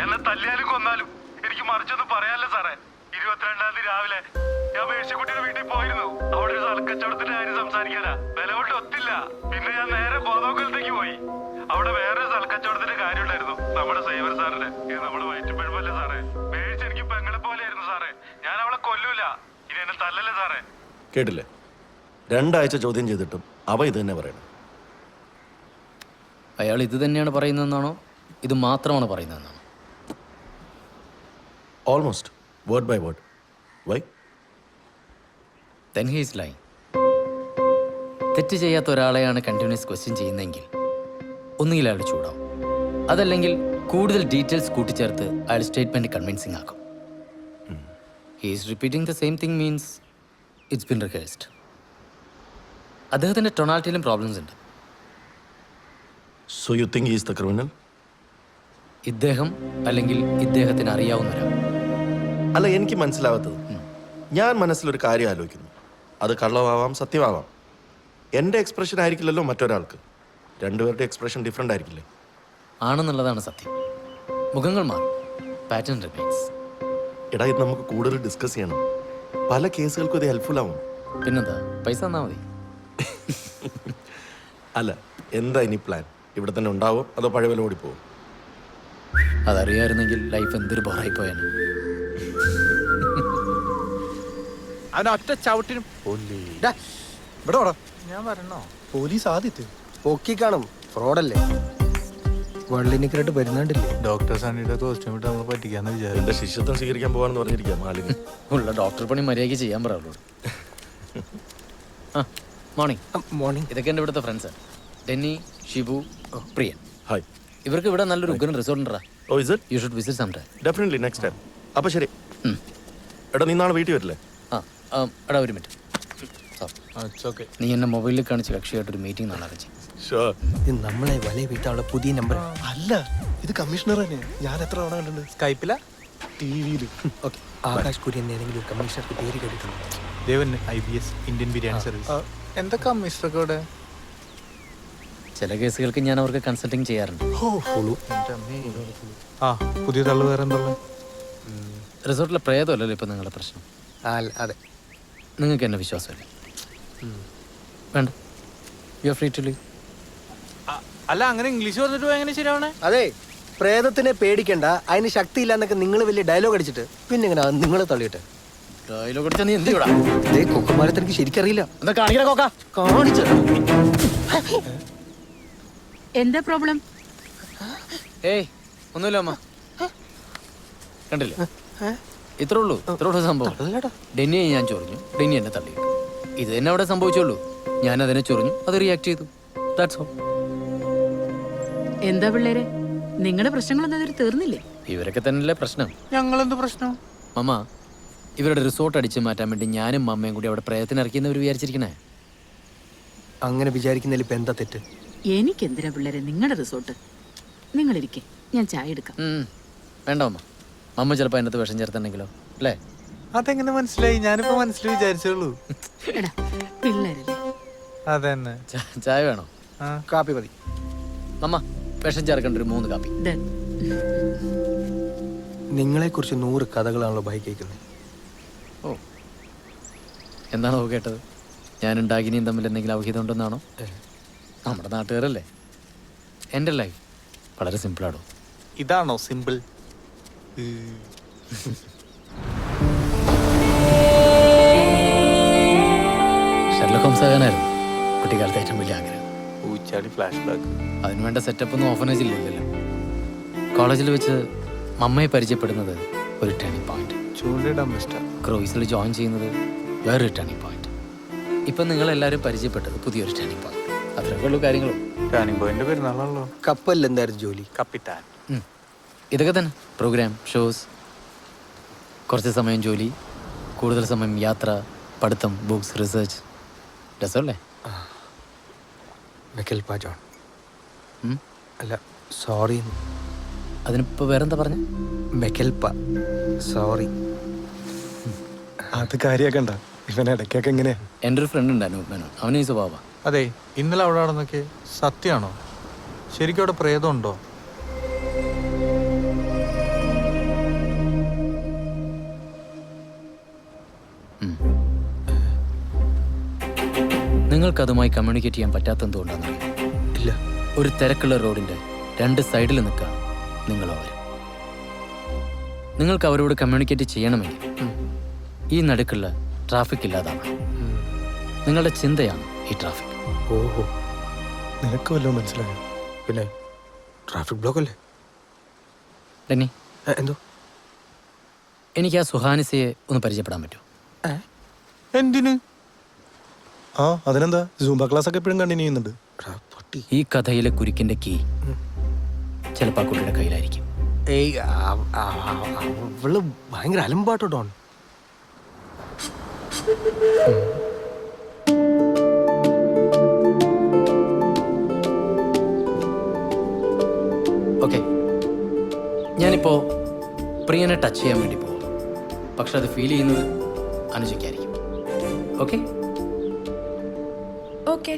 എന്നെ തല്ലിയാലും കൊന്നാലും എനിക്ക് മറിച്ചൊന്നും പറയാനല്ല സാറേ. 22-ാം തീയതി രാവിലെ ഞാൻ മേഴ്സിക്കുട്ടിയുടെ വീട്ടിൽ പോയിരുന്നു. അവിടെ ഒരു സ്ഥലക്കച്ചവടത്തിന്റെ കാര്യം സംസാരിക്കാനാ. വില കൊണ്ട് ഒത്തില്ല. പിന്നെ ഞാൻ നേരെ ബോധോക്കലത്തേക്ക് പോയി. അവിടെ വേറെ സ്ഥലക്കച്ചവടത്തിന്റെ കാര്യം ഉണ്ടായിരുന്നു. നമ്മുടെ സൈവർ സാറിന്റെ. ഇത് നമ്മുടെ വയറ്റുപഴമല്ലേ സാറേ. മേഴ്സ് എനിക്ക് പെങ്ങളെ പോലെയായിരുന്നു സാറേ. ഞാൻ അവളെ കൊല്ലൂല. ഇനി എന്നെ തല്ലല്ലേ സാറേ. കേട്ടില്ലേ? 2 ആഴ്ച ചോദ്യം ചെയ്തിട്ടും അവ ഇത് തന്നെ പറയണം. അയാൾ ഇത് തന്നെയാണ് പറയുന്നതെന്നാണോ ഇത് മാത്രമാണ് പറയുന്നതെന്നാണോ? Almost word by word. Why? Then he is lying. തെറ്റ് ചെയ്യാത്ത ഒരാളെയാണ് കണ്ടിന്യൂസ് ക്വസ്റ്റ്യൻ ചെയ്യുന്നതെങ്കിൽ ഒന്നുകിൽ അയാൾ ചൂടാവും, അതല്ലെങ്കിൽ കൂടുതൽ ഡീറ്റെയിൽസ് കൂട്ടിച്ചേർത്ത് അയാൾ സ്റ്റേറ്റ്മെന്റ് കൺവിൻസിങ് ആക്കും. He is repeating the same thing means it's been rehearsed. അദ്ദേഹത്തിൻ്റെ ടൊണാലിറ്റിയിലും പ്രോബ്ലംസ് ഉണ്ട്. So you think he is the criminal? ഇദ്ദേഹം അല്ലെങ്കിൽ ഇദ്ദേഹത്തിന് അറിയാവുന്ന ഒരാൾ. അല്ല, എനിക്ക് മനസ്സിലാവാത്തത്, ഞാൻ മനസ്സിലൊരു കാര്യം ആലോചിക്കുന്നു. അത് കള്ളമാവാം, സത്യമാവാം. എൻ്റെ എക്സ്പ്രഷൻ ആയിരിക്കില്ലല്ലോ മറ്റൊരാൾക്ക്. രണ്ടുപേരുടെ എക്സ്പ്രഷൻ ഡിഫറെൻ്റ് ആയിരിക്കില്ലേ? ആണെന്നുള്ളതാണ് സത്യം. മുഖങ്ങൾ മാറും, പാറ്റേൺ റിമൈൻസ്. എടാ, ഇത് നമുക്ക് കൂടുതൽ ഡിസ്കസ് ചെയ്യണം. പല കേസുകൾക്കും ഇത് ഹെൽപ്ഫുൾ ആവും. പിന്നെന്താ, പൈസ തന്നാൽ മതി. അല്ല, എന്താ ഇനി പ്ലാൻ? ഇവിടെ തന്നെ ഉണ്ടാവോ അതോ പഴയ പോലെ ഓടിപ്പോവും? അതറിയായിരുന്നെങ്കിൽ ലൈഫ് എന്തൊരു ബോറായി പോയാണ്. അവനൊറ്റ ചവിട്ടിനും ഞാൻ വരണോ? പോലീസ് ആദ്യത്തെ പൊക്കി കാണും, ഫ്രോഡല്ലേ? വള്ളിനിക്കരായിട്ട് വരുന്നുണ്ടില്ലേ? ഡോക്ടർ സണ്ണിയുടെ കോസ്റ്റ്യൂം ഇട്ട് നമ്മൾ പറ്റിക്കാന്ന് വിചാരിച്ചു. എൻ്റെ ശിഷ്യത്വം സ്വീകരിക്കാൻ പോകാന്ന് പറഞ്ഞിരിക്കാം മാലിനി. ഉള്ള ഡോക്ടർ പണി മര്യാദയ്ക്ക് ചെയ്യാൻ പറയുള്ളൂ. ആ, മോർണിംഗ്. മോർണിംഗ്. ഇതൊക്കെ എൻ്റെ ഇവിടുത്തെ ഫ്രണ്ട്സ്. ഡെന്നി, ഷിബു, പ്രിയൻ. ഹായ്. ഇവർക്ക് ഇവിടെ നല്ലൊരു ഉഗ്രൻ റിസോർട്ട് ഉണ്ടാ. Oh, is it? You should visit some time. Definitely, next time. അപ്പോൾ ശരി. എടാ, നീ നാളെ വീട്ടിൽ വരില്ലേ? എടാ ഒരു മിനിറ്റ്. സോറി, നീ എന്നെ മൊബൈലിൽ കാണിച്ച് കക്ഷിയായിട്ടൊരു മീറ്റിംഗ് നാളെ അറേഞ്ച് ചെയ്യും. ഷുവർ. ഇത് നമ്മളെ വലയ വീട്ടാനുള്ള പുതിയ നമ്പർ അല്ല, ഇത് കമ്മീഷണർ തന്നെ. ഞാൻ എത്ര തവണ കണ്ടിട്ടുണ്ട് സ്കൈപ്പില ടിവിയിൽ. ഓക്കെ. ആകാശ് കുര്യൻ ഏതെങ്കിലും ഒരു കമ്മീഷണർക്ക് പേര് കേട്ടിട്ടുണ്ട്? ദേവൻ IBS ഇന്ത്യൻ ബിരിയാണി സർവീസ്. എന്തൊക്കെ കമ്മീഷണർക്ക് ഇവിടെ? ചില കേസുകൾക്ക് ഞാൻ അവർക്ക് കൺസൾട്ടിങ് ചെയ്യാറുണ്ട്. ആ, പുതിയ തള്ളു വേറെ എന്താ? റിസോർട്ടിലെ പ്രേതമല്ലല്ലോ ഇപ്പം നിങ്ങളുടെ പ്രശ്നം. അതെ. നിങ്ങൾക്ക് എന്നെ വിശ്വാസമല്ലേ? വേണ്ട, you are free to leave. അല്ല, അങ്ങനെ ഇംഗ്ലീഷ് പറഞ്ഞിട്ട് പോയി എങ്ങനെ ശരിയാവണേ? അതെ, പ്രേതത്തിനെ പേടിക്കണ്ട, അതിന് ശക്തിയില്ല എന്നൊക്കെ നിങ്ങൾ വലിയ ഡയലോഗ് അടിച്ചിട്ട് പിന്നെ ഇങ്ങനെ നിങ്ങളെ തള്ളിയിട്ട് ഡയലോഗ് അടിച്ചാൽ നീ എന്ത് ചെയ്യൂടാ? അതേ കൊക്കുമാരത്തെ എനിക്ക് ശരിക്കറിയില്ല. എന്താ കാണിക്കണ കോക്ക? കാണിച്ചു. എന്താ പ്രോബ്ലം? ഏയ് ഒന്നുമില്ല അമ്മ, കണ്ടില്ല? ഇത്രേ ഉള്ളൂ സംഭവം. ഡെന്നിയെ ഞാൻ ചൊറിഞ്ഞു, ഡെന്നി എന്നെ തള്ളി. ഇത് തന്നെ അവിടെ സംഭവിച്ചുള്ളൂ. ഞാൻ അതിനെ ചൊറിഞ്ഞു, അത് റിയാക്ട് ചെയ്തു. That's all. എന്താ പിള്ളേരെ, നിങ്ങളുടെ പ്രശ്നങ്ങളൊന്നും അതിൽ തീർന്നില്ലേ? ഇവരൊക്കെ തന്നെയല്ലേ പ്രശ്നം. ഞങ്ങളെന്ത് പ്രശ്നം? മമ്മ, ഇവരുടെ റിസോർട്ട് അടിച്ചു മാറ്റാൻ വേണ്ടി ഞാനും മമ്മയും കൂടി അവിടെ പ്രയത്നം ഇറക്കിയെന്നവർ വിചാരിച്ചിരിക്കണേ. അങ്ങനെ വിചാരിക്കുന്നതിൽ ഇപ്പം എന്താ തെറ്റ്? എനിക്കെന്തിനാ പിള്ളേരെ നിങ്ങളുടെ റിസോർട്ട്? നിങ്ങളിരിക്കെ, ഞാൻ ചായ എടുക്കാം. വേണ്ട മമ്മ, മമ്മ ചിലപ്പോൾ അതിനകത്ത് വിഷം ചേർത്തുണ്ടെങ്കിലോ അല്ലേ? അതെങ്ങനെ മനസ്സിലായി? ഞാനിപ്പോ മനസ്സിൽ വിചാരിച്ചുള്ളൂ. എടാ പിള്ളേരല്ലേ. അതന്നെ. ചായ വേണോ? കാപ്പി മതി. മമ്മ, വിഷം ചേർക്കേണ്ട ഒരു 3 കാപ്പി. നിങ്ങളെക്കുറിച്ച് 100 കഥകളാണല്ലോ ബൈ കേൾക്കുന്നത്. ഓ, എന്താണോ കേട്ടത്? ഞാനും ഡാഗിനിയും തമ്മിൽ എന്തെങ്കിലും അവഹിതം ഉണ്ടെന്നാണോ? നമ്മുടെ നാട്ടുകാരല്ലേ. എൻ്റെ ലൈഫ് വളരെ സിമ്പിളാണോ? ഇതാണോ സിമ്പിൾ? ഷെർലക് ഹോംസ് ആകാനായിരുന്നു കുട്ടിക്കാലത്തെ ഏറ്റവും വലിയ ആഗ്രഹം. ഊച്ചാടി ഫ്ലാഷ് ബാക്ക്. അതിനുവേണ്ട സെറ്റപ്പ് ഒന്നും ഓഫനേജിൽ ഇല്ലല്ലോ. കോളേജിൽ വെച്ച് മമ്മയെ പരിചയപ്പെടുന്നത് ഒരു ടേണിംഗ് പോയിന്റ്. ചൂണ്ടിടാൻ ബെസ്റ്റാ. ക്രൂയിസിൽ ജോയിൻ ചെയ്യുന്നത് വേറൊരു ടേണിംഗ് പോയിന്റ്. ഇപ്പം നിങ്ങളെല്ലാവരും പരിചയപ്പെട്ടത് പുതിയൊരു ടേണിംഗ് പോയിന്റ്. അത്രയൊക്കെ ഉള്ളൂ കാര്യങ്ങളും. ടേണിംഗ് പോയിന്റ് പെരുന്നാളാണല്ലോ. കപ്പലിൽ എന്തായിരുന്നു ജോലി? കപ്പിത്താൻ. ഇതൊക്കെ തന്നെ. പ്രോഗ്രാം, ഷോസ്, കുറച്ച് സമയം ജോലി, കൂടുതൽ സമയം യാത്ര, പഠിത്തം, ബുക്സ്, റിസർച്ച്. രസമല്ലേ? മെക്കൽപ ജോൺ. അല്ല, സോറി. അതിനിപ്പോൾ വേറെന്താ പറഞ്ഞ? മെക്കൽപ, സോറി. അത് കാര്യാക്കണ്ട, ഇവൻ ഇടയ്ക്കൊക്കെ എങ്ങനെയാ. എൻ്റെ ഒരു ഫ്രണ്ട് ഉണ്ട് അനൂപ് മേനോൻ, അവന് ഈ സ്വഭാവ. അതെ, ഇന്നലെ അവിടെ നടന്നൊക്കെ സത്യമാണോ? ശരിക്കും അവിടെ പ്രേതം ഉണ്ടോ? നിങ്ങൾക്കതുമായി കമ്മ്യൂണിക്കേറ്റ് ചെയ്യാൻ പറ്റാത്തതുകൊണ്ടാണെന്നറിയാം. ഇല്ല. ഒരു തിരക്കുള്ള റോഡിൻ്റെ 2 സൈഡിൽ നിൽക്കുകയാണ് നിങ്ങളും അവരും. നിങ്ങൾക്ക് അവരോട് കമ്മ്യൂണിക്കേറ്റ് ചെയ്യണമെങ്കിൽ ഈ നടുക്കുള്ള ട്രാഫിക് ഇല്ലാതാവണം. നിങ്ങളുടെ ചിന്തയാണ് ഈ ട്രാഫിക്. ഓഹോ, നിനക്ക് വല്ലതും മനസ്സിലായോ? പിന്നെ ട്രാഫിക് ബ്ലോക്ക് അല്ലേ? ഡെന്നി, എന്തോ? എനിക്ക് ആ സുഹാനിസയെ ഒന്ന് പരിചയപ്പെടാൻ പറ്റുമോ? എന്തിന്? ആ അതിനെന്താ, സൂംബ ക്ലാസ് ഒക്കെ എപ്പോഴും കണ്ടിന്യൂ ചെയ്യുന്നുണ്ട്. പട്ടി. ഈ കഥയിലെ കുരുക്കിന്റെ കീ ചിലപ്പോൾ ആ കുട്ടിയുടെ കയ്യിലായിരിക്കും. ഏയ് അവള് ഭയങ്കര അലമ്പാട്ടോ ഡോൺ. ഓക്കെ, ഞാനിപ്പോൾ പ്രിയനെ ടച്ച് ചെയ്യാൻ വേണ്ടി പോകും. പക്ഷെ അത് ഫീൽ ചെയ്യുന്നത് അനുജയ്ക്കായിരിക്കും. Okay? Okay.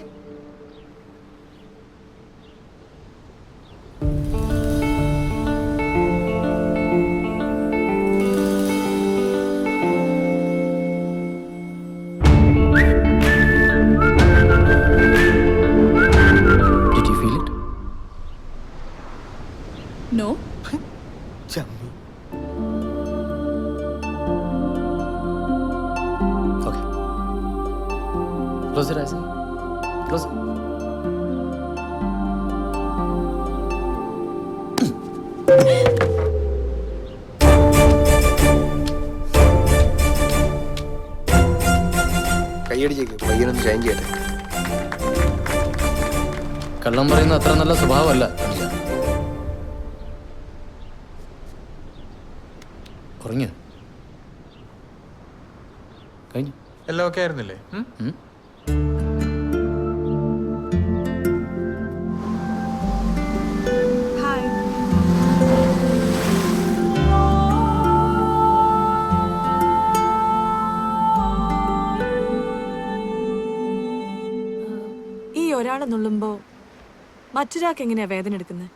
Did you feel it? No. ചമ്മി. Okay. Close your eyes. Close. കൈയടിച്ചേക്ക്, പയ്യനൊന്ന് ഷൈൻ ചെയ്യട്ടെ. കള്ളം പറയുന്ന അത്ര നല്ല സ്വഭാവമല്ല അനുജ. ഉറങ്ങിയോ? കഴിഞ്ഞു. എല്ലാം ഓക്കെ ആയിരുന്നില്ലേ? ഹായ്. ഈ ഒരാളെ നുള്ളുമ്പോ മറ്റൊരാൾക്ക് എങ്ങനെയാ വേദന എടുക്കുന്നത്?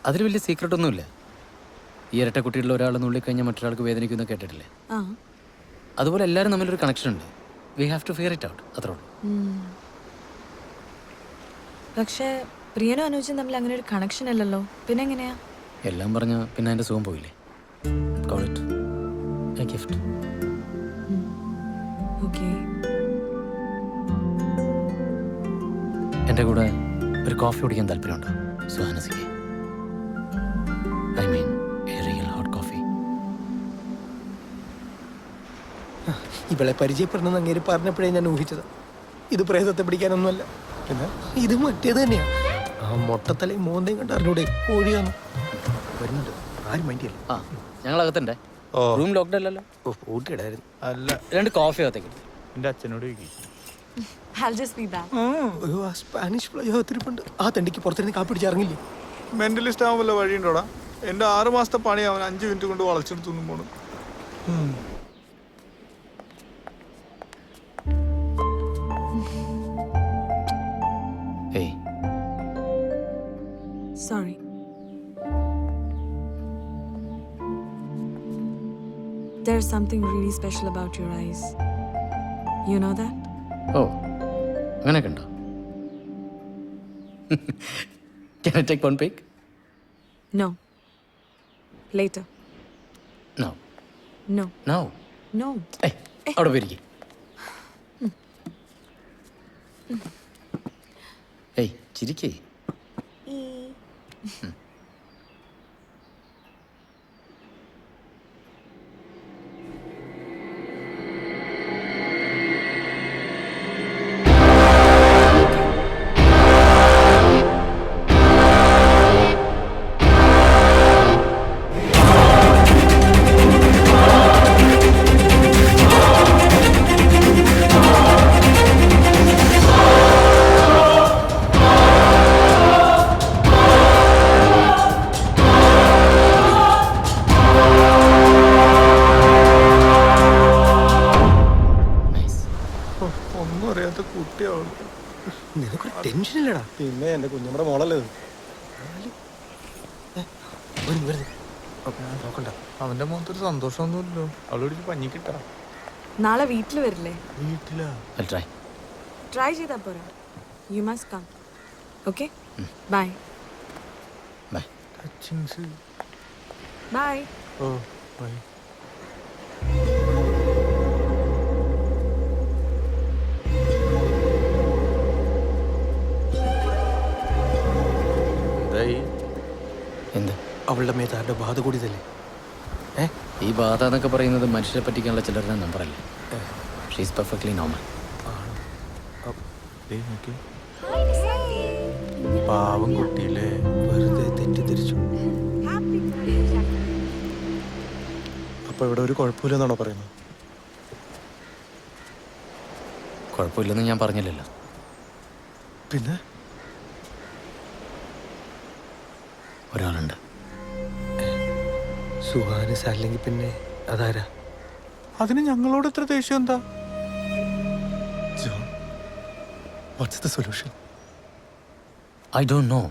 അതിൽ വലിയ സീക്രട്ട് ഒന്നുമില്ല. ഈ ഇരട്ട കുട്ടികളിൽ ഒരാൾ നുള്ളിക്കഴിഞ്ഞാൽ മറ്റൊരാൾക്ക് വേദനിക്കുന്ന കേട്ടിട്ടില്ലേ? ആ. അതുപോലെ എല്ലാവരും തമ്മിലൊരു കണക്ഷൻ ഉണ്ട്. We have to fear it out, അത്രേ ഉള്ളൂ. പക്ഷേ പ്രിയനും അനുജും തമ്മിൽ അങ്ങനെ ഒരു കണക്ഷൻ അല്ലല്ലോ, പിന്നെ എങ്ങനെയാ? എല്ലാം പറഞ്ഞാൽ പിന്നെ അതിൻ്റെ സുഖം പോയില്ലേ? Call it a gift. Okay. എൻ്റെ കൂടെ ഒരു കോഫി കുടിക്കാൻ താല്പര്യമുണ്ടോ സുഹാനസിക്ക്? I mean a real hot coffee. ഇവളെ പരിചയപ്പെടണമെന്ന് അങ്ങേര് പറഞ്ഞപ്പോഴേ ഞാൻ ഊഹിച്ചത്. ഇത് പ്രേതത്തെ പിടിക്കാനൊന്നുമല്ല, പിന്നെ ഇത് മറ്റേത് തന്നെയാ. ആ മൊട്ടത്തലയും മോന്തയും കണ്ട് അറിഞ്ഞൂടെ കോഴിയാണ്. വരുന്നുണ്ട്, ആരും മൈൻഡ് ചെയ്യല്ല. ആ, ഞങ്ങൾ അകത്തുണ്ടേ. റൂം ലോക്ക്ഡ് അല്ലല്ലോ? ഓ, പൂട്ടിയിടായിരുന്നു. അല്ല, 2 കോഫി അകത്തേക്ക്. എൻ്റെ അച്ഛനോട് ചോദിക്കും. I'll just be back. അയ്യോ, ആ സ്പാനിഷ് ഫ്ലൈ തിരിപ്പുണ്ട്. ആ തണ്ടിക്ക് പുറത്തിരുന്ന് കാപ്പി പിടിച്ച് ഇറങ്ങില്ലേ? മെന്റലിസ്റ്റ് ആവാൻ വല്ല വഴിയുണ്ടോടാ? എൻ്റെ 6 മാസത്തെ പണി അവൻ 5 മിനിറ്റ് കൊണ്ട് വളച്ചെടുത്തൊന്നും പോണു. Hey. Sorry. There's something really special about your eyes. You know that? ഓ, അങ്ങനെയൊക്കെ ഉണ്ടോ? Can I take one pic? No. Later. No. No. No. No. ഏയ്, അവിടെ പോയിരിക്കും. ഏയ്, ചിരിക്കേ. ഒന്നും അറിയാത്ത കുട്ടിയാവും. നിനക്കൊരു ടെൻഷൻ ഇല്ലടാ. പിന്നെ എൻ്റെ കുഞ്ഞമ്മയുടെ മോളല്ലേ ഇത്. നോക്കണ്ട. അവന്റെ മുഖത്തൊരു സന്തോഷമൊന്നുമില്ലല്ലോ. അവളോട് പഞ്ഞിക്കിട്ടാ. നാളെ വീട്ടിൽ വരില്ലേ? വീട്ടിലാ? I'll try. Try Chidapura. You must come. Okay? Bye. Bye. Bye. ഓ ബൈ. എന്തായി? എന്ത്? അവളുടെ മേത്താരുടെ ബാധ കൂടിയതല്ലേ? ഈ ബാധ എന്നൊക്കെ പറയുന്നത് മനുഷ്യരെ പറ്റിക്കാനുള്ള ചിലരുടെ നമ്പറല്ലേ. She's perfectly normal. ദേ നോക്ക്. പാവം കുട്ടിയില്ലേ. വെറുതെ തെറ്റിദ്ധരിച്ചു. അപ്പൊ ഇവിടെ ഒരു കുഴപ്പമില്ലെന്നാണോ പറയുന്നത്? കുഴപ്പമില്ലെന്ന് ഞാൻ പറഞ്ഞില്ലല്ലോ. പിന്നെ ഒരാളുണ്ട്. സുഹാനിസ് അല്ലെങ്കിൽ പിന്നെ അതാരാ? അതിന് ഞങ്ങളോട് എത്ര ദേഷ്യം എന്താ? John, what's the solution? I don't know.